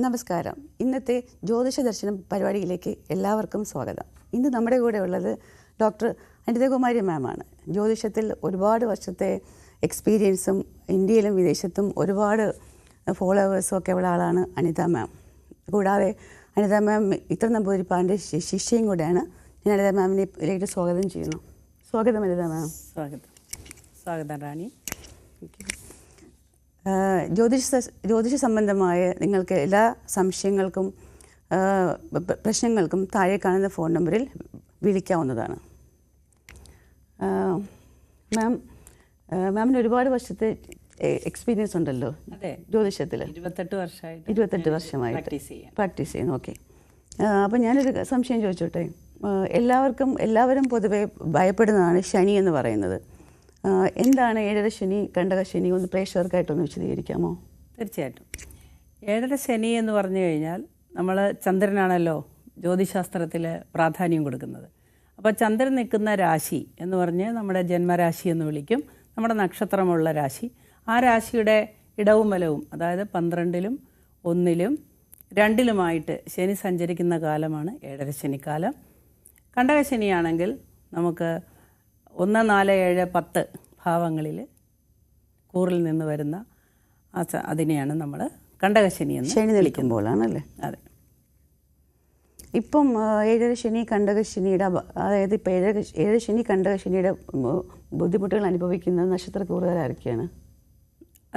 നമസ്കാരം. ഇന്നത്തെ ജ്യോതിഷ ദർശനം പരിപാടിയിലേക്ക് എല്ലാവർക്കും സ്വാഗതം. ഇന്ന് നമ്മുടെ കൂടെ ഉള്ളത് ഡോക്ടർ അനിതകുമാരി മാമാണ്. ജ്യോതിഷത്തിൽ ഒരുപാട് വർഷത്തെ എക്സ്പീരിയൻസും ഇന്ത്യയിലും വിദേശത്തും ഒരുപാട് ഫോളോവേഴ്സും ഒക്കെ ഉള്ള ആളാണ് അനിത മാം. കൂടാതെ അനിത മാം ഇത്ര നമ്പൂതിരിപ്പാടിൻ്റെ ശിഷ്യയും കൂടെയാണ്. ഞാൻ അനിത മാമിനെ ഇതിലേക്ക് സ്വാഗതം ചെയ്യുന്നു. സ്വാഗതം അനിത മാം. സ്വാഗതം റാണി. ജ്യോതിഷ സംബന്ധമായ നിങ്ങൾക്ക് എല്ലാ സംശയങ്ങൾക്കും പ്രശ്നങ്ങൾക്കും താഴെ കാണുന്ന ഫോൺ നമ്പറിൽ വിളിക്കാവുന്നതാണ്. മാമിന് ഒരുപാട് വർഷത്തെ എക്സ്പീരിയൻസ് ഉണ്ടല്ലോ ജ്യോതിഷത്തിൽ. 28 വർഷമായിട്ട് പ്രാക്ടീസ് ചെയ്യുന്നു. ഓക്കെ. അപ്പോൾ ഞാനൊരു സംശയം ചോദിച്ചോട്ടെ. എല്ലാവരും പൊതുവെ ഭയപ്പെടുന്നതാണ് ശനി എന്ന് പറയുന്നത്. എന്താണ് ഏഴര ശനി, കണ്ടക ശനി? ഒന്ന് പ്രേക്ഷകർക്കായിട്ടൊന്ന് വിശദീകരിക്കാമോ? തീർച്ചയായിട്ടും. ഏഴര ശനി എന്ന് പറഞ്ഞു കഴിഞ്ഞാൽ നമ്മൾ ചന്ദ്രനാണല്ലോ ജ്യോതിശാസ്ത്രത്തിൽ പ്രാധാന്യം കൊടുക്കുന്നത്. അപ്പോൾ ചന്ദ്രൻ നിൽക്കുന്ന രാശി എന്ന് പറഞ്ഞ് നമ്മുടെ ജന്മരാശി എന്ന് വിളിക്കും. നമ്മുടെ നക്ഷത്രമുള്ള രാശി. ആ രാശിയുടെ ഇടവും വലവും, അതായത് 12-ലും 1-ലും 2-ലുമായിട്ട് ശനി സഞ്ചരിക്കുന്ന കാലമാണ് ഏഴര ശനിക്കാലം. കണ്ടക ശനിയാണെങ്കിൽ നമുക്ക് 1, 4, 7, 10 ഭാവങ്ങളിൽ കൂറിൽ നിന്ന് വരുന്ന അതിനെയാണ് നമ്മൾ കണ്ടകശനി എന്ന് ശനി നിൽക്കുമ്പോഴാണല്ലേ? അതെ. ഇപ്പം ഏഴര ശനി കണ്ടകശനിയുടെ, അതായത് ഇപ്പം ഏഴര ശനി കണ്ടകശനിയുടെ ബുദ്ധിമുട്ടുകൾ അനുഭവിക്കുന്ന നക്ഷത്രക്കൂറുകാരൊക്കെയാണ്?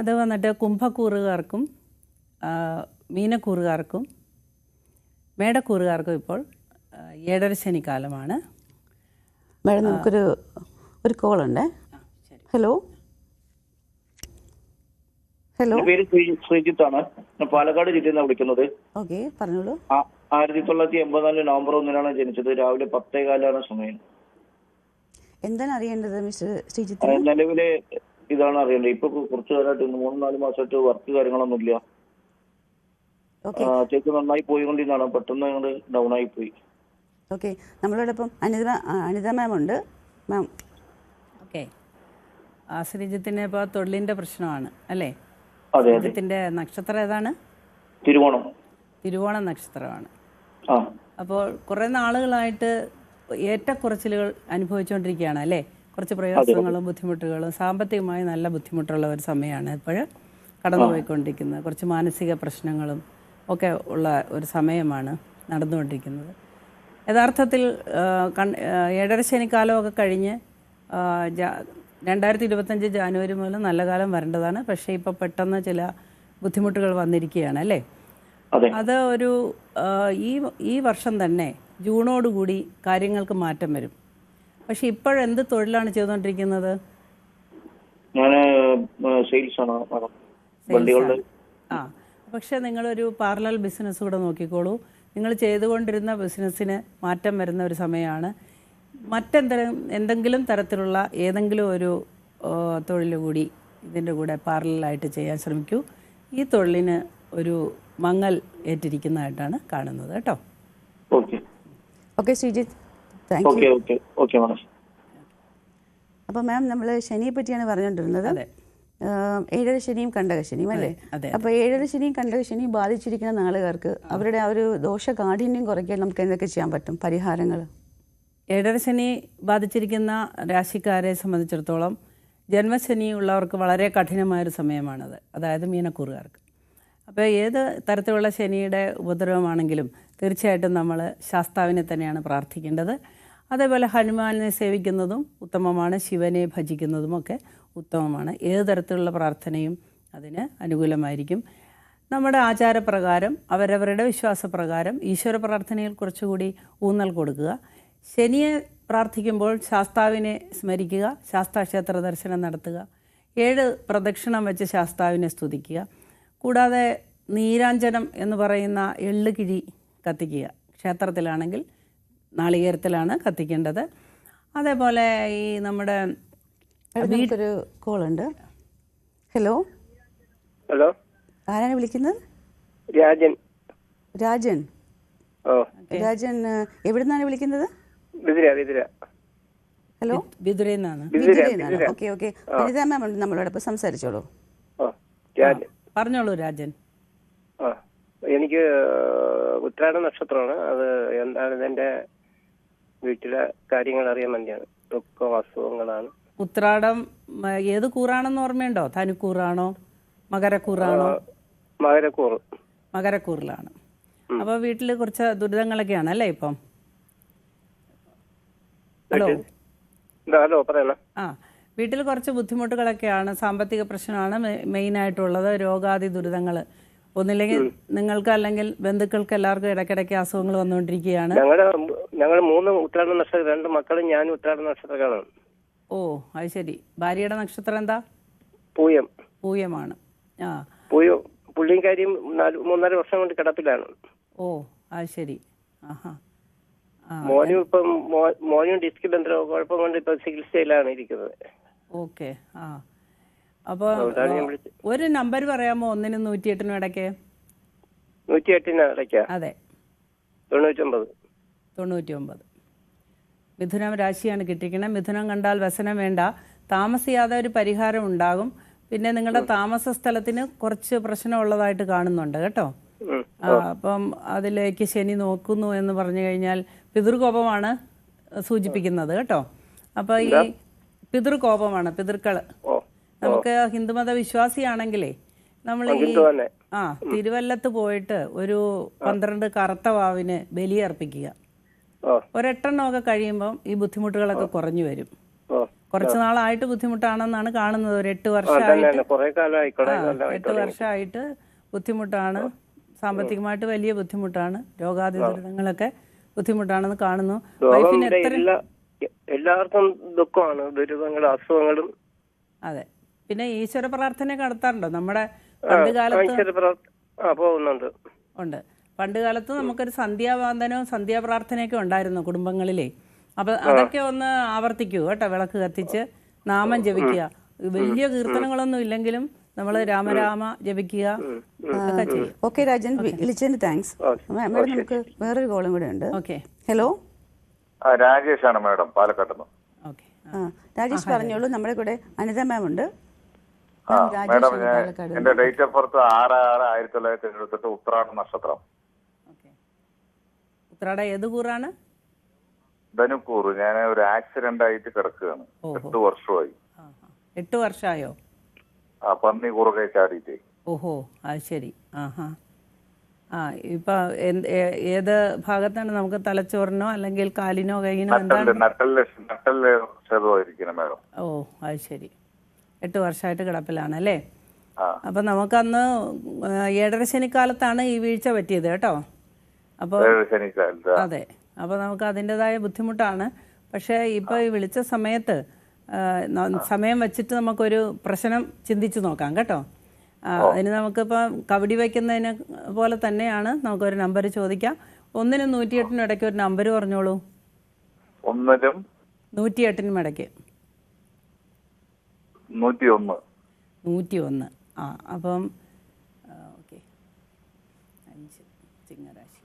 അത് വന്നിട്ട് കുംഭക്കൂറുകാർക്കും മീനക്കൂറുകാർക്കും മേടക്കൂറുകാർക്കും ഇപ്പോൾ ഏഴര ശനി കാലമാണ്. മേഡം, നമുക്കൊരു കോളുണ്ട്. ഹലോ. പേര് ശ്രീജിത്താണ്. പാലക്കാട് ജില്ലയിൽ നിന്നാണ് വിളിക്കുന്നത്. ഓക്കെ, പറഞ്ഞോളൂ. 1984 നവംബർ 1-നാണ് ജനിച്ചത്. രാവിലെ 10:15 സമയം. എന്താണ് അറിയേണ്ടത് മിസ്റ്റർ ശ്രീജിത്ത്? നിലവിലെ ഇതാണ് അറിയേണ്ടത്. ഇപ്പൊ കുറച്ചു കാലമായിട്ട് 3-4 മാസമായിട്ട് വർക്ക് കാര്യങ്ങളൊന്നും ഇല്ല. ചേച്ചി നന്നായി പോയിക്കൊണ്ടിരുന്നതാണ്. പെട്ടെന്ന് ഞങ്ങൾ ഡൗൺ ആയി പോയി. ഓക്കെ, നമ്മളോടൊപ്പം അനിത മാം ഉണ്ട്. മാം. ഓക്കെ. ശ്രീജിത്തിന് ഇപ്പോൾ തൊഴിലിൻ്റെ പ്രശ്നമാണ് അല്ലേ? ശ്രീജിത്തിൻ്റെ നക്ഷത്രം ഏതാണ്? തിരുവോണം നക്ഷത്രമാണ്. അപ്പോൾ കുറേ നാളുകളായിട്ട് ഏറ്റക്കുറച്ചിലുകൾ അനുഭവിച്ചുകൊണ്ടിരിക്കുകയാണ് അല്ലേ? കുറച്ച് പ്രയാസങ്ങളും ബുദ്ധിമുട്ടുകളും, സാമ്പത്തികമായി നല്ല ബുദ്ധിമുട്ടുള്ള ഒരു സമയമാണ് ഇപ്പോൾ കടന്നുപോയിക്കൊണ്ടിരിക്കുന്നത്. കുറച്ച് മാനസിക പ്രശ്നങ്ങളും ഒക്കെ ഉള്ള ഒരു സമയമാണ് നടന്നുകൊണ്ടിരിക്കുന്നത്. യഥാർത്ഥത്തിൽ ഏഴര ശനിക്കാലമൊക്കെ കഴിഞ്ഞ് 2025 ജാനുവരി മുതൽ നല്ല കാലം വരേണ്ടതാണ്. പക്ഷേ ഇപ്പോൾ പെട്ടെന്ന് ചില ബുദ്ധിമുട്ടുകൾ വന്നിരിക്കുകയാണ് അല്ലേ? അത് ഒരു ഈ വർഷം തന്നെ ജൂണോടുകൂടി കാര്യങ്ങൾക്ക് മാറ്റം വരും. പക്ഷെ ഇപ്പോഴെന്ത് തൊഴിലാണ് ചെയ്തുകൊണ്ടിരിക്കുന്നത്? പക്ഷെ നിങ്ങളൊരു പാരലൽ ബിസിനസ് കൂടെ നോക്കിക്കോളൂ. നിങ്ങൾ ചെയ്തുകൊണ്ടിരുന്ന ബിസിനസ്സിന് മാറ്റം വരുന്ന ഒരു സമയമാണ്. എന്തെങ്കിലും തരത്തിലുള്ള ഏതെങ്കിലും ഒരു തൊഴിൽ കൂടി ഇതിൻ്റെ കൂടെ പാരലായിട്ട് ചെയ്യാൻ ശ്രമിക്കൂ. ഈ തൊഴിലിന് ഒരു മങ്ങൽ ഏറ്റിരിക്കുന്നതായിട്ടാണ് കാണുന്നത് കേട്ടോ. Okay Sreejith, thank you. അപ്പോൾ മാം, നമ്മൾ ശനിയെ പറ്റിയാണ് പറഞ്ഞുകൊണ്ടിരുന്നത്. അതെ. ഏഴര ശനിയും കണ്ടകശനിയും അല്ലേ? അപ്പോൾ ഏഴര ശനിയും കണ്ടകശനിയും ബാധിച്ചിരിക്കുന്ന നാളുകാർക്ക് അവരുടെ ആ ഒരു ദോഷകാഠിന്യം കുറയ്ക്കാൻ നമുക്ക് എന്തൊക്കെ ചെയ്യാൻ പറ്റും? പരിഹാരങ്ങൾ. ഏഴര ശനി ബാധിച്ചിരിക്കുന്ന രാശിക്കാരെ സംബന്ധിച്ചിടത്തോളം ജന്മശനി ഉള്ളവർക്ക് വളരെ കഠിനമായൊരു സമയമാണത്. അതായത് മീനക്കൂറുകാർക്ക്. അപ്പോൾ ഏത് തരത്തിലുള്ള ശനിയുടെ ഉപദ്രവമാണെങ്കിലും തീർച്ചയായിട്ടും നമ്മൾ ശാസ്താവിനെ തന്നെയാണ് പ്രാർത്ഥിക്കേണ്ടത്. അതേപോലെ ഹനുമാനെ സേവിക്കുന്നതും ഉത്തമമാണ്. ശിവനെ ഭജിക്കുന്നതുമൊക്കെ ഉത്തമമാണ്. ഏത് തരത്തിലുള്ള പ്രാർത്ഥനയും അതിന് അനുകൂലമായിരിക്കും. നമ്മുടെ ആചാരപ്രകാരം, അവരവരുടെ വിശ്വാസപ്രകാരം ഈശ്വര പ്രാർത്ഥനയിൽ കുറച്ചുകൂടി ഊന്നൽ കൊടുക്കുക. ശനിയെ പ്രാർത്ഥിക്കുമ്പോൾ ശാസ്താവിനെ സ്മരിക്കുക. ശാസ്താക്ഷേത്ര ദർശനം നടത്തുക. 7 പ്രദക്ഷിണം വെച്ച് ശാസ്താവിനെ സ്തുതിക്കുക. കൂടാതെ നീരാഞ്ജനം എന്ന് പറയുന്ന എള്ളുകിഴി കത്തിക്കുക. ക്ഷേത്രത്തിലാണെങ്കിൽ നാളികേരത്തിലാണ് കത്തിക്കേണ്ടത്. അതേപോലെ ഈ നമ്മുടെ ഒരു കോളുണ്ട്. ഹലോ. ആരാണ് വിളിക്കുന്നത്? രാജൻ. എവിടെ നിന്നാണ് വിളിക്കുന്നത്? ഹലോ. ബിദുരയിൽനിന്നാണ്. Okay okay. അനിത മാം ഉണ്ട് നമ്മളോടൊപ്പം, സംസാരിച്ചോളൂ. പറഞ്ഞോളൂ രാജൻ. എനിക്ക് ഉത്രാട നക്ഷത്രമാണ്. അത് എന്താണ് എൻ്റെ വീട്ടിലെ കാര്യങ്ങൾ അറിയാൻ വേണ്ടിയാണ്. ദുഃഖം അസുഖങ്ങളാണ്. ഉത്രാടം ഏത് കൂറാണെന്ന് ഓർമ്മയുണ്ടോ? ധനുക്കൂറാണോ മകരക്കൂറാണോ? മകരക്കൂറ്. മകരക്കൂറിലാണ്. അപ്പോൾ വീട്ടിൽ കുറച്ച് ദുരിതങ്ങളൊക്കെയാണ് അല്ലേ ഇപ്പം? ഹലോ ഹലോ പറയണ. വീട്ടിൽ കുറച്ച് ബുദ്ധിമുട്ടുകളൊക്കെയാണ്. സാമ്പത്തിക പ്രശ്നമാണ് മെയിനായിട്ടുള്ളത്. രോഗാദി ദുരിതങ്ങൾ ഒന്നില്ലെങ്കിൽ നിങ്ങൾക്ക് അല്ലെങ്കിൽ ബന്ധുക്കൾക്ക് എല്ലാവർക്കും ഇടയ്ക്കിടയ്ക്ക് അസുഖങ്ങൾ വന്നുകൊണ്ടിരിക്കുകയാണ്. ഞങ്ങൾ 3 ഉത്രാട നക്ഷത്രം, 2 മക്കളും ഞാനും ഉത്രാട നക്ഷത്രക്കാരാണ്. ഓ അത് ശരി. ഭാര്യയുടെ നക്ഷത്രം എന്താ? പൂയം. പൂയമാണ്. പൂയം. പുള്ളിയും കാര്യം 3-4 വർഷം കൊണ്ട് കിടപ്പിലാണ്. ഓ അത് ശരി. ആഹാ. മോനും ഇപ്പം മോനും ഡിസ്കിൽ എന്തോ കുഴപ്പം കൊണ്ട് ഇപ്പൊ ചികിത്സയിലാണ് ഇരിക്കുന്നത്. ഓക്കെ. അപ്പോൾ ഒരു നമ്പർ പറയാമോ? 1-നും 108-നും ഇടയ്ക്ക്? 108-ന് ഇടയ്ക്കാ? അതെ. 99. മിഥുനം രാശിയാണ് കിട്ടിക്കണേ. മിഥുനം കണ്ടാൽ വ്യസനം വേണ്ട. താമസിയാതെ ഒരു പരിഹാരം ഉണ്ടാകും. പിന്നെ നിങ്ങളുടെ താമസ സ്ഥലത്തിന് കുറച്ച് പ്രശ്നമുള്ളതായിട്ട് കാണുന്നുണ്ട് കേട്ടോ. അപ്പം അതിലേക്ക് ശനി നോക്കുന്നു എന്ന് പറഞ്ഞു കഴിഞ്ഞാൽ പിതൃകോപമാണ് സൂചിപ്പിക്കുന്നത് കേട്ടോ. അപ്പൊ ഈ പിതൃകോപമാണ്, പിതൃക്കള്. നമുക്ക് ഹിന്ദുമത വിശ്വാസിയാണെങ്കിലേ നമ്മൾ ഈ തിരുവല്ലത്ത് പോയിട്ട് ഒരു 12 കറുത്ത വാവിന് ബലിയർപ്പിക്കുക. 1 8 കഴിയുമ്പം ഈ ബുദ്ധിമുട്ടുകളൊക്കെ കുറഞ്ഞു വരും. കുറച്ചു നാളായിട്ട് ബുദ്ധിമുട്ടാണെന്നാണ് കാണുന്നത്. ഒരു 8 വർഷമായിട്ട് 8 വർഷമായിട്ട് ബുദ്ധിമുട്ടാണ്. സാമ്പത്തികമായിട്ട് വലിയ ബുദ്ധിമുട്ടാണ്. രോഗാതി ദുരിതങ്ങളൊക്കെ ബുദ്ധിമുട്ടാണെന്ന് കാണുന്നു. വൈഫിന് എല്ലാവർക്കും ദുഃഖമാണ്, ദുരിതങ്ങളും അസുഖങ്ങളും. അതെ. പിന്നെ ഈശ്വര പ്രാർത്ഥന നടത്താറുണ്ടോ? നമ്മുടെ പണ്ട് കാലത്ത് ഉണ്ട്. പണ്ട് കാലത്ത് നമുക്കൊരു സന്ധ്യാവന്ദനവും സന്ധ്യാപ്രാർത്ഥനയൊക്കെ ഉണ്ടായിരുന്നു കുടുംബങ്ങളിലെ. അപ്പൊ അതൊക്കെ ഒന്ന് ആവർത്തിക്കൂ കേട്ടോ. വിളക്ക് കത്തിച്ച് നാമം ജപിക്കുക. വലിയ കീർത്തനങ്ങളൊന്നും ഇല്ലെങ്കിലും നമ്മൾ രാമരാമ ജപിക്കുക. ഓക്കെ രാജൻ, വിളിച്ചതിന് താങ്ക്സ്. മാഡം നമുക്ക് വേറൊരു കോളും കൂടെ ഉണ്ട്. ഓക്കെ. ഹലോ, രാജേഷാണ് മാഡം, പാലക്കാട് നിന്ന്. രാജേഷ് പറഞ്ഞോളൂ. നമ്മുടെ കൂടെ അനിത മാം ഉണ്ട്. മാഡം, എന്റെ ഡേറ്റ് ഓഫ് ബർത്ത് 6/6/1978, ഉത്രാട നക്ഷത്രം. ഉത്രാട ഏത് കൂറാണ്? ധനുക്കൂറ്. ഞാൻ ഒരു ആക്സിഡന്റ് ആയിട്ട് കിടക്കുകയാണ്. 8 വർഷമായി. 8 വർഷമായോ? പന്നി കുറുകെ ചാടിയിട്ട്. ഓഹോ, അത് ശരി. ഇപ്പൊ ഏത് ഭാഗത്താണ്? നമുക്ക് തലച്ചോറിനോ അല്ലെങ്കിൽ കാലിനോ കൈയിനോ? നട്ടല് മാഡം. ഓ അത് ശരി. 8 വർഷമായിട്ട് കിടപ്പിലാണ് അല്ലേ? അപ്പൊ നമുക്കന്ന് 7:30 ശനിക്കാലത്താണ് ഈ വീഴ്ച പറ്റിയത് കേട്ടോ. അപ്പോൾ അതെ. അപ്പോൾ നമുക്ക് അതിൻ്റെതായ ബുദ്ധിമുട്ടാണ്. പക്ഷേ ഇപ്പോൾ ഈ വിളിച്ച സമയത്ത് സമയം വെച്ചിട്ട് നമുക്കൊരു പ്രശ്നം ചിന്തിച്ച് നോക്കാം കേട്ടോ. അതിന് നമുക്കിപ്പോൾ കബഡി വയ്ക്കുന്നതിന് പോലെ തന്നെയാണ്. നമുക്കൊരു നമ്പർ ചോദിക്കാം. 1-നും 108-നും ഇടയ്ക്ക് ഒരു നമ്പർ പറഞ്ഞോളൂ. 1-നും 108-നും ഇടയ്ക്ക് 101. അപ്പം ഓക്കെ. 5 ചിങ്ങരാശി.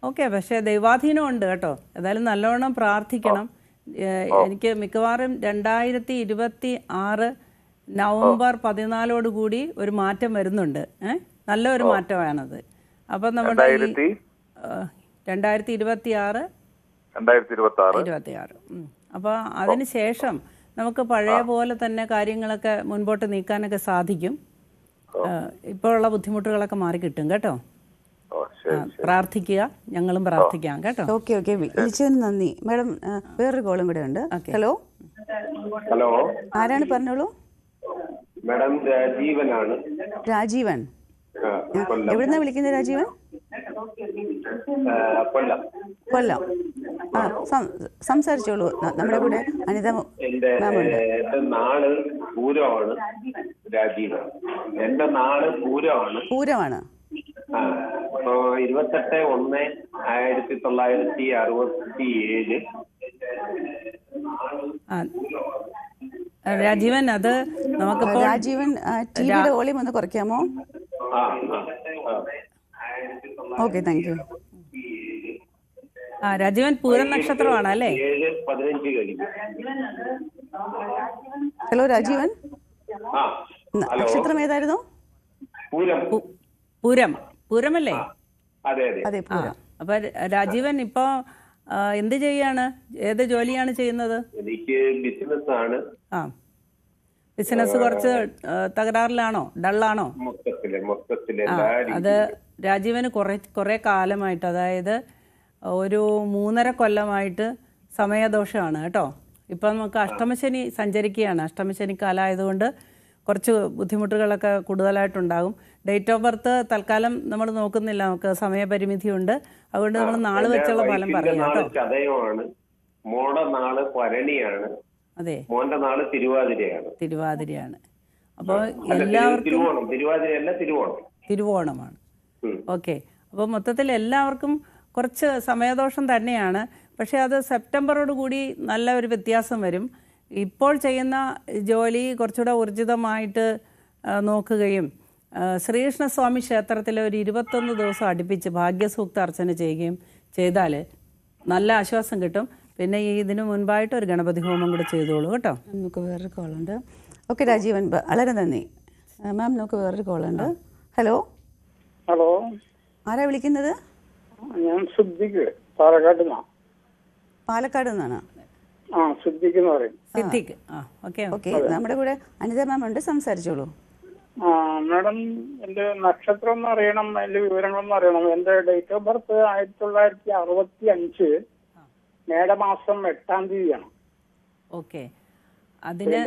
ഓക്കെ. പക്ഷേ ദൈവാധീനം ഉണ്ട് കേട്ടോ. ഏതായാലും നല്ലവണ്ണം പ്രാർത്ഥിക്കണം. എനിക്ക് മിക്കവാറും 2026 നവംബർ 14 ഒരു മാറ്റം വരുന്നുണ്ട്. നല്ലൊരു മാറ്റമാണത്. അപ്പം നമ്മുടെ 2026 അപ്പോൾ അതിന് ശേഷം നമുക്ക് പഴയ പോലെ തന്നെ കാര്യങ്ങളൊക്കെ മുൻപോട്ട് നീക്കാനൊക്കെ സാധിക്കും. ഇപ്പോൾ ഉള്ള ബുദ്ധിമുട്ടുകളൊക്കെ മാറി കിട്ടും കേട്ടോ. പ്രാർത്ഥിക്കുക, ഞങ്ങളും പ്രാർത്ഥിക്കാം കേട്ടോ. ഓക്കെ. വിളിച്ചതിന് നന്ദി മാഡം. വേറൊരു കോളും കൂടെ ഉണ്ട്. ഹലോ. ആരാണ്? പറഞ്ഞോളൂ. മാഡം രാജീവനാണ്. രാജീവൻ, എവിടുന്നാ വിളിക്കുന്നത്? രാജീവൻ, കൊല്ലം. സംസാരിച്ചോളൂ. നമ്മുടെ കൂടെ അനിത മാമുണ്ട്. എന്റെ നാട് പൂരമാണ്. രാജീവൻ, എന്റെ നാട് പൂരമാണ്. 28/1/1967. രാജീവൻ, അത് നമുക്കിപ്പോൾ രാജീവൻ ടിവിയുടെ വോളിയം ഒന്ന് കുറയ്ക്കാമോ? Okay, thank you. Rajeevan Pooram നക്ഷത്രമാണ് അല്ലേ? 7:15 കഴിഞ്ഞു. ഹലോ രാജീവൻ, നക്ഷത്രം ഏതായിരുന്നു? പൂരമല്ലേ? അതെ അതെ. അതെ, പൂരം. അപ്പൊ രാജീവൻ ഇപ്പൊ എന്ത് ചെയ്യാണ്? ഏത് ജോലിയാണ് ചെയ്യുന്നത്? എനിക്ക് ബിസിനസ് ആണ്. ആ, ബിസിനസ് കുറച്ച് തകരാറിലാണോ, ഡള്ളാണോ? മൊത്തത്തില് ആ, അത് രാജീവന് കുറെ കാലമായിട്ട്, അതായത് ഒരു 3.5 കൊല്ലമായിട്ട് സമയദോഷമാണ് കേട്ടോ. ഇപ്പം നമുക്ക് അഷ്ടമശനി സഞ്ചരിക്കുകയാണ്. അഷ്ടമശനി കാലമായതുകൊണ്ട് കുറച്ച് ബുദ്ധിമുട്ടുകളൊക്കെ കൂടുതലായിട്ടുണ്ടാകും. ഡേറ്റ് ഓഫ് ബർത്ത് തൽക്കാലം നമ്മൾ നോക്കുന്നില്ല, നമുക്ക് സമയപരിമിതിയുണ്ട്. അതുകൊണ്ട് നമ്മൾ നാള് വെച്ചുള്ള ഫലം പറയാം കേട്ടോ. ചതയമാണ്, മോടെ നാള് ഭരണിയാണ്, അതെ, മോന്റെ നാള് തിരുവാതിരയാണ്. അപ്പോൾ എല്ലാവർക്കും തിരുവോണമാണ്. ഓക്കെ, അപ്പോൾ മൊത്തത്തിൽ എല്ലാവർക്കും കുറച്ച് സമയദോഷം തന്നെയാണ്. പക്ഷേ അത് സെപ്റ്റംബറോട് കൂടി നല്ല ഒരു വ്യത്യാസം വരും. ഇപ്പോൾ ചെയ്യുന്ന ജോലി കുറച്ചുകൂടെ ഊർജിതമായിട്ട് നോക്കുകയും ശ്രീകൃഷ്ണസ്വാമി ക്ഷേത്രത്തിൽ ഒരു 21 ദിവസം അടുപ്പിച്ച് ഭാഗ്യസൂക്ത അർച്ചന ചെയ്യുകയും ചെയ്താൽ നല്ല ആശ്വാസം കിട്ടും. പിന്നെ ഇതിനു മുൻപായിട്ട് ഒരു ഗണപതി ഹോമം കൂടെ ചെയ്തോളൂ കേട്ടോ. നമുക്ക് വേറൊരു കോളുണ്ട്. ഓക്കെ രാജീവൻ, വളരെ നന്ദി മാം. നമുക്ക് വേറൊരു കോളുണ്ട്. ഹലോ. ഹലോ, ആരാ വിളിക്കുന്നത്? ഞാൻ സിദ്ദിഖ്, പാലക്കാട് നിന്നാണ്. പാലക്കാട് നിന്നാണ്? ആ, സിദ്ദിഖ് എന്ന് പറയും. സിദ്ദിഖ്. ഓക്കെ, നമ്മുടെ കൂടെ അനിത മാം ഉണ്ട്, സംസാരിച്ചോളൂ. മാഡം, എന്റെ നക്ഷത്രം ഒന്ന് അറിയണം, അതിന്റെ വിവരങ്ങളൊന്നും അറിയണം. എന്റെ ഡേറ്റ് ഓഫ് ബർത്ത് 1965 മേടമാസം 8-ാം തീയതിയാണ്. ഓക്കെ, അതിന്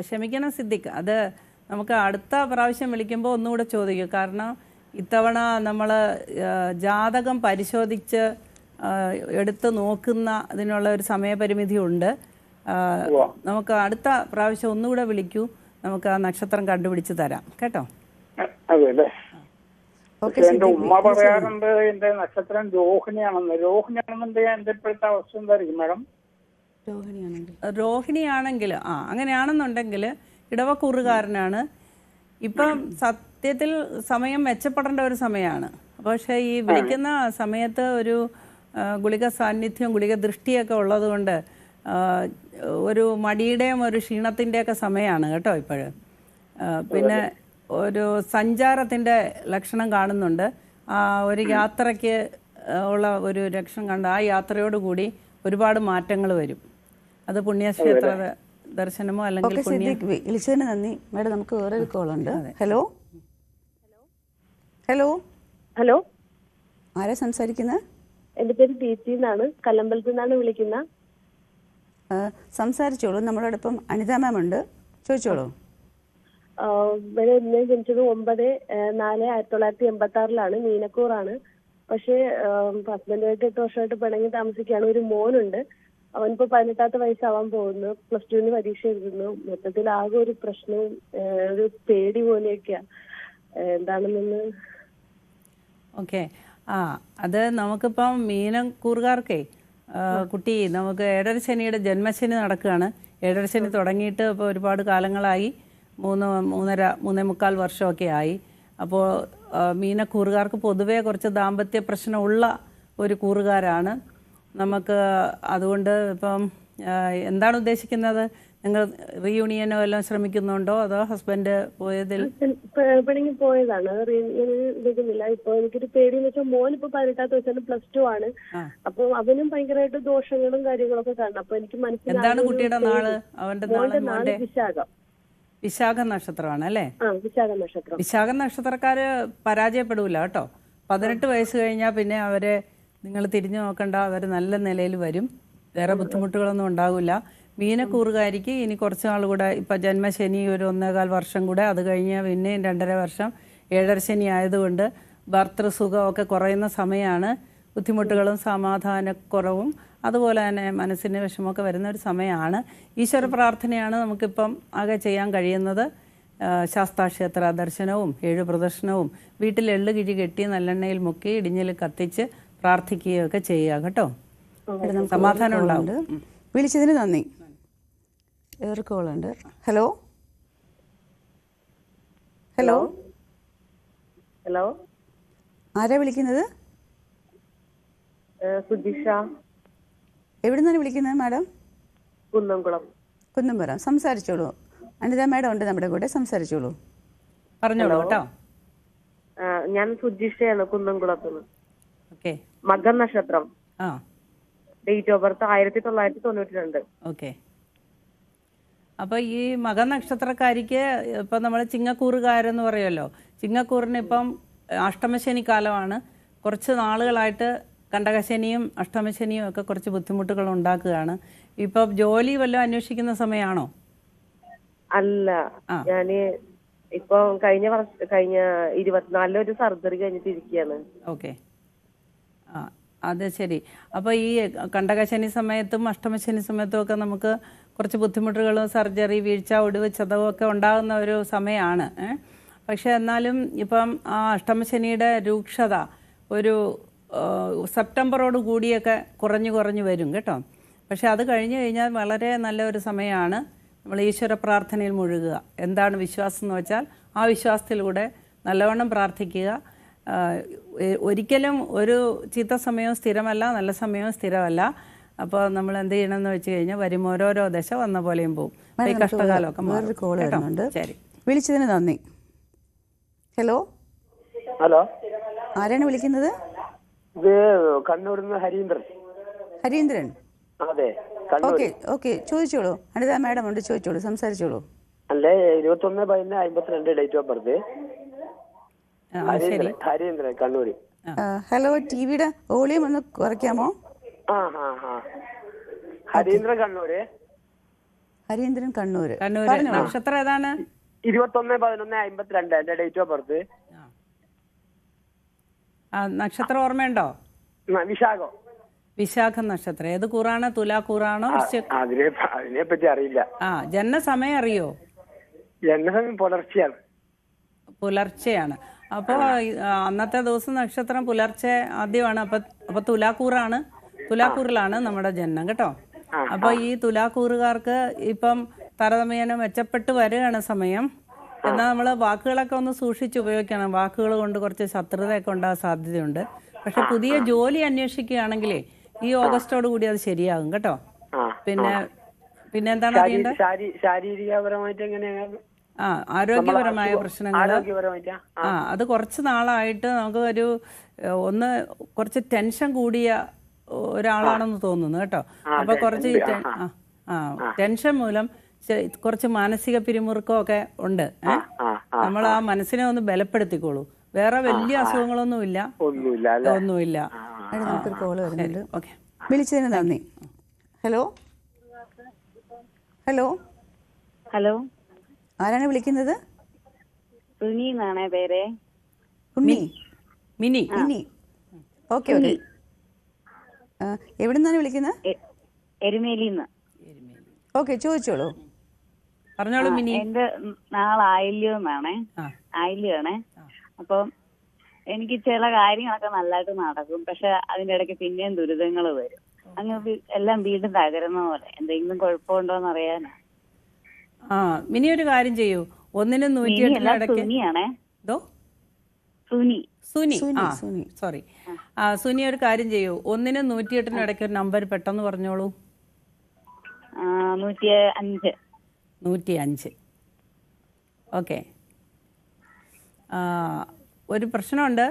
ക്ഷമിക്കണം സിദ്ദിഖ്, അത് നമുക്ക് അടുത്ത പ്രാവശ്യം വിളിക്കുമ്പോൾ ഒന്നുകൂടെ ചോദിക്കും. കാരണം ഇത്തവണ നമ്മൾ ജാതകം പരിശോധിച്ച് എടുത്ത് നോക്കുന്ന അതിനുള്ള ഒരു സമയപരിമിതി ഉണ്ട്. നമുക്ക് അടുത്ത പ്രാവശ്യം ഒന്നുകൂടെ വിളിക്കൂ, നമുക്ക് ആ നക്ഷത്രം കണ്ടുപിടിച്ച് തരാം കേട്ടോ. അതെ. എന്റെ ഉമ്മ പറയാറുണ്ട് എന്റെ നക്ഷത്രം രോഹിണിയാണെന്നുണ്ടെങ്കിൽ എന്റെ ഇപ്പോഴത്തെ അവസ്ഥ എന്തായിരിക്കും മാഡം? രോഹിണിയാണെങ്കിൽ അങ്ങനെയാണെന്നുണ്ടെങ്കിൽ ഇടവക്കൂറുകാരനാണ്. ഇപ്പം സത്യത്തിൽ സമയം മെച്ചപ്പെടേണ്ട ഒരു സമയമാണ്. പക്ഷേ ഈ വിളിക്കുന്ന സമയത്ത് ഒരു ഗുളിക സാന്നിധ്യം, ഗുളിക ദൃഷ്ടിയൊക്കെ ഉള്ളതുകൊണ്ട് ഒരു മടിയുടെയും ഒരു ക്ഷീണത്തിൻ്റെയൊക്കെ സമയമാണ് കേട്ടോ ഇപ്പോഴ്. പിന്നെ ഒരു സഞ്ചാരത്തിൻ്റെ ലക്ഷണം കാണുന്നുണ്ട്. ഒരു യാത്രയ്ക്ക് ഉള്ള ഒരു ലക്ഷണം കണ്ട് ആ യാത്രയോടുകൂടി ഒരുപാട് മാറ്റങ്ങൾ വരും. അത് പുണ്യക്ഷേത്ര ദർശനമോ അല്ലെങ്കിൽ വിളിച്ചതിന് നന്ദി മാഡം. നമുക്ക് വേറൊരു കോളുണ്ട്. ഹലോ. ഹലോ. ഹലോ, ആരാ സംസാരിക്കുന്നത്? എന്റെ പേര് ദീപ്തി എന്നാണ്, കല്ലമ്പലത്തിൽ നിന്നാണ് വിളിക്കുന്നത്. സംസാരിച്ചോളൂ. നമ്മളോടൊപ്പം അനിത മാം ഉണ്ട്, ചോദിച്ചോളൂ. ഞാൻ ജനിച്ചത് 9/4/1986 മീനക്കൂറാണ്. പക്ഷേ ഹസ്ബൻഡുമായിട്ട് 8 വർഷമായിട്ട് പിണങ്ങി താമസിക്കുകയാണ്. ഒരു മോനുണ്ട്, അവനിപ്പോ 18ാമത്തെ വയസ്സാവാൻ പോകുന്നു. +2 പരീക്ഷ എഴുതുന്നു. മൊത്തത്തിൽ ആകെ ഒരു പ്രശ്നവും ഒരു പേടി പോലെയൊക്കെയാ എന്താണെന്ന്. ഓക്കെ, അത് നമുക്കിപ്പം മീനക്കൂറുകാർക്കേ കുട്ടി, നമുക്ക് ഏഴര ശനിയുടെ ജന്മശനി നടക്കുകയാണ്. ഏഴര ശനി തുടങ്ങിയിട്ട് ഇപ്പോൾ ഒരുപാട് കാലങ്ങളായി, 3.5-3.25 വർഷമൊക്കെ ആയി. അപ്പോൾ മീനക്കൂറുകാർക്ക് പൊതുവേ കുറച്ച് ദാമ്പത്യ പ്രശ്നമുള്ള ഒരു കൂറുകാരാണ് നമുക്ക്. അതുകൊണ്ട് ഇപ്പം എന്താണ് ഉദ്ദേശിക്കുന്നത്? നിങ്ങൾ റീയൂണിയനോ എല്ലാം ശ്രമിക്കുന്നുണ്ടോ, അതോ ഹസ്ബൻഡ് പോയതിൽ പിണങ്ങി പോയതാണ്? റീയൂണിയനില്ല. ഇപ്പൊ എനിക്കൊരു പേടിയെന്ന് വെച്ചാൽ മോനിപ്പോ 18ാമത്തെ വയസ്സാണ്, +2 ആണ്. അപ്പൊ അവനും ഭയങ്കരമായിട്ട് ദോഷങ്ങളും കാര്യങ്ങളൊക്കെ കാണണം. അപ്പൊ എനിക്ക് മനസ്സിലായി. എന്താണ് കുട്ടിയുടെ നാള്? അവന്റെ നാള് വിശാഖം. വിശാഖ നക്ഷത്രമാണ് അല്ലേ? വിശാഖ നക്ഷത്രം. വിശാഖ നക്ഷത്രക്കാര് പരാജയപ്പെടൂല കേട്ടോ. 18 വയസ്സ് കഴിഞ്ഞാൽ പിന്നെ അവരെ നിങ്ങൾ തിരിഞ്ഞു നോക്കണ്ട, അവർ നല്ല നിലയിൽ വരും, വേറെ ബുദ്ധിമുട്ടുകളൊന്നും ഉണ്ടാകില്ല. മീനക്കൂറുകാരിക്ക് ഇനി കുറച്ച് നാൾ കൂടെ, ഇപ്പം ജന്മശനി ഒരു 1.25 വർഷം കൂടെ, അത് കഴിഞ്ഞാൽ പിന്നെയും 2.5 വർഷം ഏഴര ശനി ആയതുകൊണ്ട് ഭർത്തൃസുഖമൊക്കെ കുറയുന്ന സമയമാണ്. ബുദ്ധിമുട്ടുകളും സമാധാനക്കുറവും അതുപോലെ തന്നെ മനസ്സിന് വിഷമമൊക്കെ വരുന്ന ഒരു സമയമാണ്. ഈശ്വര പ്രാർത്ഥനയാണ് നമുക്കിപ്പം ആകെ ചെയ്യാൻ കഴിയുന്നത്. ശാസ്താക്ഷേത്ര ദർശനവും 7 പ്രദർശനവും വീട്ടിൽ എള്ളുകിഴി കെട്ടി നല്ലെണ്ണയിൽ മുക്കി ഇടിഞ്ഞിൽ കത്തിച്ച് പ്രാർത്ഥിക്കുകയൊക്കെ ചെയ്യുക കേട്ടോ. സമാധാനം ഉണ്ടാവും. വിളിച്ചതിന് നന്ദി. വേറെ കോളുണ്ട്. ഹലോ. ഹലോ. ഹലോ, ആരാ വിളിക്കുന്നത്? സുജിഷ. എവിടെ നിന്നാണ് വിളിക്കുന്നത് മാഡം? കുന്നംകുളം. കുന്നംപുരം. സംസാരിച്ചോളൂ. അനിത മാഡം ഉണ്ട് നമ്മുടെ കൂടെ, സംസാരിച്ചോളൂ. പറഞ്ഞോളൂ കേട്ടോ. ഞാൻ സുജിഷയാണ് കുന്നംകുളത്തുനിന്ന്. ഓക്കെ. മകം നക്ഷത്രം. ആ, ഡേറ്റ് ഓഫ് ബർത്ത് 1992. ഓക്കെ. അപ്പോൾ ഈ മകനക്ഷത്രക്കാരിക്ക് ഇപ്പം നമ്മൾ ചിങ്ങക്കൂറുകാരെന്ന് പറയുമല്ലോ, ചിങ്ങക്കൂറിന് ഇപ്പം അഷ്ടമശനി കാലമാണ്. കുറച്ച് നാളുകളായിട്ട് കണ്ടകശനിയും അഷ്ടമശനിയും ഒക്കെ കുറച്ച് ബുദ്ധിമുട്ടുകൾ ഉണ്ടാക്കുകയാണ്. ഇപ്പം ജോലി വല്ലതും അന്വേഷിക്കുന്ന സമയമാണോ? അല്ല, ഞാന് ഇപ്പൊ കഴിഞ്ഞ 24 ഒരു സർജറി കഴിഞ്ഞിട്ടിരിക്കുകയാണ്. ഓക്കെ. ആ, അത് ശരി. അപ്പോൾ ഈ കണ്ടകശനി സമയത്തും അഷ്ടമശനി സമയത്തും ഒക്കെ നമുക്ക് കുറച്ച് ബുദ്ധിമുട്ടുകളും സർജറി, വീഴ്ച, ഒടിവ്, ചതവൊക്കെ ഉണ്ടാകുന്ന ഒരു സമയമാണ്. പക്ഷേ എന്നാലും ഇപ്പം ആ അഷ്ടമശനിയുടെ രൂക്ഷത ഒരു സെപ്റ്റംബറോട് കൂടിയൊക്കെ കുറഞ്ഞു വരും കേട്ടോ. പക്ഷെ അത് കഴിഞ്ഞു കഴിഞ്ഞാൽ വളരെ നല്ലൊരു സമയമാണ്. നമ്മൾ ഈശ്വര പ്രാർത്ഥനയിൽ മുഴുകുക. എന്താണ് വിശ്വാസം എന്ന് വെച്ചാൽ ആ വിശ്വാസത്തിലൂടെ നല്ലവണ്ണം പ്രാർത്ഥിക്കുക. ഒരിക്കലും ഒരു ചീത്ത സമയവും സ്ഥിരമല്ല, നല്ല സമയവും സ്ഥിരമല്ല. അപ്പോൾ നമ്മൾ എന്ത് ചെയ്യണമെന്ന് വെച്ച് കഴിഞ്ഞാൽ വരും ഓരോരോ ദശ വന്ന പോലെയും പോകും. ഈ കഷ്ടകാലമൊക്കെ മാറും. ശരി, വിളിച്ചതിന് നന്ദി. ഹലോ ഹലോ, ആരാണ് വിളിക്കുന്നത്? ഇത് കണ്ണൂരിൽ നിന്ന് ഹരീന്ദ്രൻ. ഹരീന്ദ്രൻ. അതെ, ഓക്കെ, ചോദിച്ചോളൂ. അനിത മാഡം ഉണ്ട്, ചോദിച്ചോളൂ, സംസാരിച്ചോളൂ. അല്ലേ, 21/11/52 date of birth. Harindran, Kannur. Hello, ടിവിയുടെ വോളിയം ഒന്ന് കുറയ്ക്കാമോ? ഹരീന്ദ്രൻ, കണ്ണൂര്. ഹരീന്ദ്രൻ, കണ്ണൂര്. നക്ഷത്രം ഏതാണ്? 21/11/52 എന്റെ ഡേറ്റ് ഓഫ് ബർത്ത്. നക്ഷത്രം ഓർമ്മയുണ്ടോ? വിശാഖം. വിശാഖം നക്ഷത്രം. ഏത് കൂറാണ്? തുലാക്കൂറാണോ? അതിനെ പറ്റി അറിയില്ല. ജനനസമയം അറിയോ? ജനനസമയം പുലർച്ചെയാണ്. അപ്പോൾ അന്നത്തെ ദിവസം നക്ഷത്രം പുലർച്ചെ ആദ്യമാണ്. അപ്പൊ തുലാക്കൂറിലാണ് നമ്മുടെ ജനനം കേട്ടോ. അപ്പോൾ ഈ തുലാക്കൂറുകാർക്ക് ഇപ്പം താരതമ്യേന മെച്ചപ്പെട്ട് വരികയാണ് സമയം. എന്നാൽ നമ്മൾ വാക്കുകളൊക്കെ ഒന്ന് സൂക്ഷിച്ച് ഉപയോഗിക്കണം. വാക്കുകൾ കൊണ്ട് കുറച്ച് ശത്രുതയൊക്കെ ഉണ്ടാകാൻ സാധ്യതയുണ്ട്. പക്ഷെ പുതിയ ജോലി അന്വേഷിക്കുകയാണെങ്കിലേ ഈ ഓഗസ്റ്റോട് കൂടി അത് ശരിയാകും കേട്ടോ. പിന്നെ എന്താണ് അറിയേണ്ടത്? ശാരീരികപരമായിട്ട് എങ്ങനെയാണ്? ആരോഗ്യപരമായ പ്രശ്നങ്ങൾ. അത് കുറച്ച് നാളായിട്ട് നമുക്ക് കുറച്ച് ടെൻഷൻ കൂടിയ ഒരാളാണെന്ന് തോന്നുന്നു കേട്ടോ. അപ്പൊ കുറച്ച് ടെൻഷൻ മൂലം കുറച്ച് മാനസിക പിരിമുറുക്കമൊക്കെ ഉണ്ട്. നമ്മൾ ആ മനസ്സിനെ ഒന്ന് ബലപ്പെടുത്തിക്കോളൂ. വേറെ വലിയ അസുഖങ്ങളൊന്നുമില്ല. വിളിച്ചതിന് നന്ദി. ഹലോ ഹലോ, ആരാണ് വിളിക്കുന്നത്? സുനി എന്നാണ് പേര്. മിനി. ഓക്കെ. എവിടെ നിന്നാണ് വിളിക്കുന്നത്? എരുമേലിന്ന്. ഓക്കെ, ചോദിച്ചോളൂ. പറഞ്ഞോളൂ മിനി. എന്റെ നാളെ ആയില്യമാണ്. അപ്പം എനിക്ക് ചില കാര്യങ്ങളൊക്കെ നല്ലതായിട്ട് നടക്കും. പക്ഷെ അതിന്റെ ഇടയ്ക്ക് പിന്നെയും ദുരിതങ്ങൾ വരും. അങ്ങ് എല്ലാം വീണ്ടും തകരുന്ന പോലെ. എന്തെങ്കിലും കുഴപ്പമുണ്ടോന്ന് അറിയാനാ. മിനി ഒരു കാര്യം ചെയ്യൂ. 1-നും 108 ഇടയ്ക്ക്. സോറി, സുനി ഒരു കാര്യം ചെയ്യൂ. 1-നും 108 ഇടയ്ക്ക് ഒരു നമ്പർ പെട്ടെന്ന് പറഞ്ഞോളൂ. 105. ഓക്കെ. ഒരു പ്രശ്നമുണ്ട്.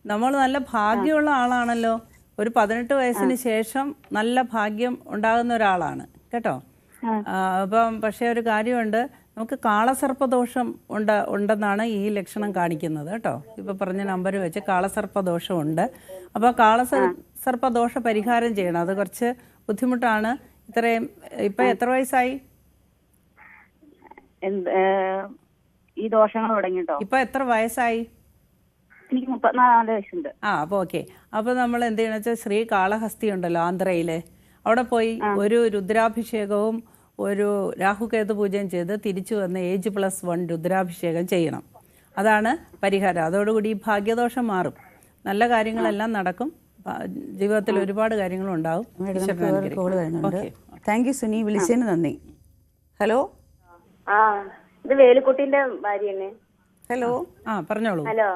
നമ്മൾ നല്ല ഭാഗ്യമുള്ള ആളാണല്ലോ. ഒരു 18 വയസ്സിന് ശേഷം നല്ല ഭാഗ്യം ഉണ്ടാകുന്ന ഒരാളാണ് കേട്ടോ. അപ്പം പക്ഷേ ഒരു കാര്യമുണ്ട്, നമുക്ക് കാളസർപ്പദോഷം ഉണ്ടെന്നാണ് ഈ ലക്ഷണം കാണിക്കുന്നത് കേട്ടോ. ഇപ്പം പറഞ്ഞ നമ്പർ വെച്ച് കാളസർപ്പദോഷമുണ്ട്. അപ്പോൾ കാളസർപ്പദോഷ പരിഹാരം ചെയ്യണം. അത് കുറച്ച് ബുദ്ധിമുട്ടാണ്. ഇപ്പം എത്ര വയസ്സായി? ഈ ദോഷങ്ങൾ തുടങ്ങിട്ടോ. ഇപ്പൊ എത്ര വയസ്സായി? എനിക്ക് 34 വയസ്സുണ്ട്. അപ്പോൾ ഓക്കെ. അപ്പോൾ നമ്മൾ എന്ത് ചെയ്യണമെന്ന് വെച്ചാൽ ശ്രീ കാളഹസ്തി ഉണ്ടല്ലോ ആന്ധ്രയിലെ, അവിടെ പോയി ഒരു രുദ്രാഭിഷേകവും ഒരു രാഹുകേതു പൂജയും ചെയ്ത് തിരിച്ചു വന്ന് Age+1 രുദ്രാഭിഷേകം ചെയ്യണം. അതാണ് പരിഹാരം. അതോടുകൂടി ഈ ഭാഗ്യദോഷം മാറും. നല്ല കാര്യങ്ങളെല്ലാം നടക്കും. ജീവിതത്തിൽ ഒരുപാട് കാര്യങ്ങളും ഉണ്ടാവും. താങ്ക് യു സുനി, വിളിച്ചതിന് നന്ദി. ഹലോ, ഇത് വേലുക്കുട്ടിന്റെ ഭാര്യയാണ്. ഹലോ, പറഞ്ഞോളൂ. ഹലോ.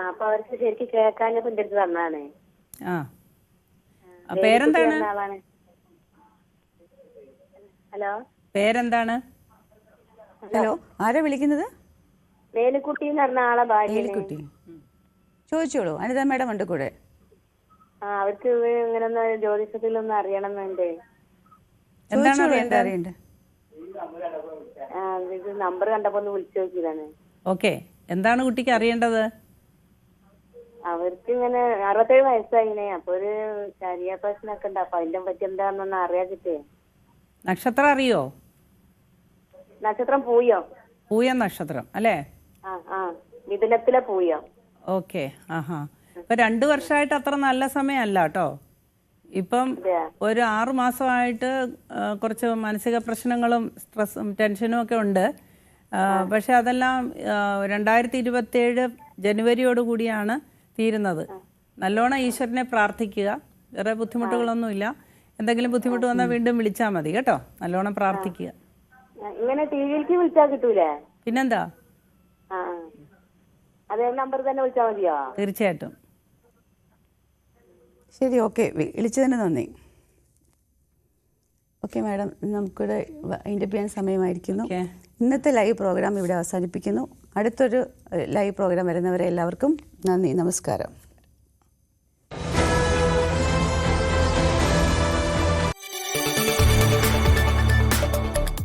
അപ്പൊ അവർക്ക് ശരിക്കും കേൾക്കാൻ കുഞ്ഞെടുത്ത് തന്നാണ്. പേരെന്താണ്? ഹലോ, പേരെന്താണ്? ഹലോ, ആരാ വിളിക്കുന്നത്? വേലുക്കുട്ടി എന്ന് പറഞ്ഞ ആളെ ഭാര്യ. ഏലിക്കുട്ടി ചോദിച്ചോളൂ, അനിത മേഡം ഉണ്ട് കൂടെ. അവർക്ക് ഇങ്ങനെ ഒന്ന് ജ്യോതിഷത്തിലൊന്നും അറിയണമെന്നുണ്ട്. ചോദിച്ചോളൂ, എന്താ അറിയണ്ടേ? ഇത് നമ്പർ കണ്ടപ്പോ ഒന്ന് വിളിച്ചു നോക്കിയതാണ്. ഓക്കെ, എന്താണ് കുട്ടിക്ക് അറിയേണ്ടത്? അവർക്ക് ഇങ്ങനെ 67 വയസ്സായിനെ. അപ്പൊ ഒരു ശരീര പ്രശ്നമൊക്കെ ഉണ്ട്. അപ്പൊ അതിനെ പറ്റി എന്താണെന്നൊന്ന് അറിയാതിട്ടേ. നക്ഷത്രം അറിയോ? നക്ഷത്രം പൂയോ? പൂയം നക്ഷത്രം അല്ലേ? മിഥുനത്തിലെ പൂയോ. ഓക്കെ. ആഹാ. ഇപ്പൊ 2 വർഷമായിട്ട് അത്ര നല്ല സമയമല്ല കേട്ടോ. ഇപ്പം ഒരു 6 മാസമായിട്ട് കുറച്ച് മാനസിക പ്രശ്നങ്ങളും സ്ട്രെസ്സും ടെൻഷനും ഒക്കെ ഉണ്ട്. പക്ഷെ അതെല്ലാം 2027 ജനുവരിയോടുകൂടിയാണ് തീരുന്നത്. നല്ലോണം ഈശ്വരനെ പ്രാർത്ഥിക്കുക. വേറെ ബുദ്ധിമുട്ടുകളൊന്നുമില്ല. എന്തെങ്കിലും ബുദ്ധിമുട്ട് വന്നാൽ വീണ്ടും വിളിച്ചാൽ മതി കേട്ടോ. നല്ലോണം പ്രാർത്ഥിക്കുക. ഇങ്ങനെ ടിവിയിലേക്ക് വിളിച്ചാൽ കിട്ടൂലേ? പിന്നെന്താ, അതേ നമ്പർ തന്നെ വിളിച്ചാൽ മതിയോ? തീർച്ചയായിട്ടും. ശരി, ഓക്കെ, വിളിച്ചതിന് നന്ദി. ഓക്കെ മാഡം, നമുക്കിവിടെ അതിൻ്റെ ചെയ്യാൻ സമയമായിരിക്കുന്നു. ഇന്നത്തെ ലൈവ് പ്രോഗ്രാം ഇവിടെ അവസാനിപ്പിക്കുന്നു. അടുത്തൊരു ലൈവ് പ്രോഗ്രാം വരുന്നവരെ എല്ലാവർക്കും നന്ദി, നമസ്കാരം.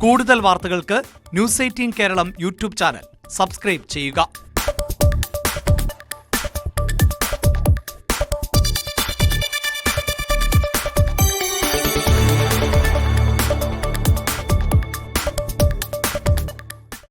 കൂടുതൽ വാർത്തകൾക്ക് news 18 Keralam YouTube channel subscribe ചെയ്യുക.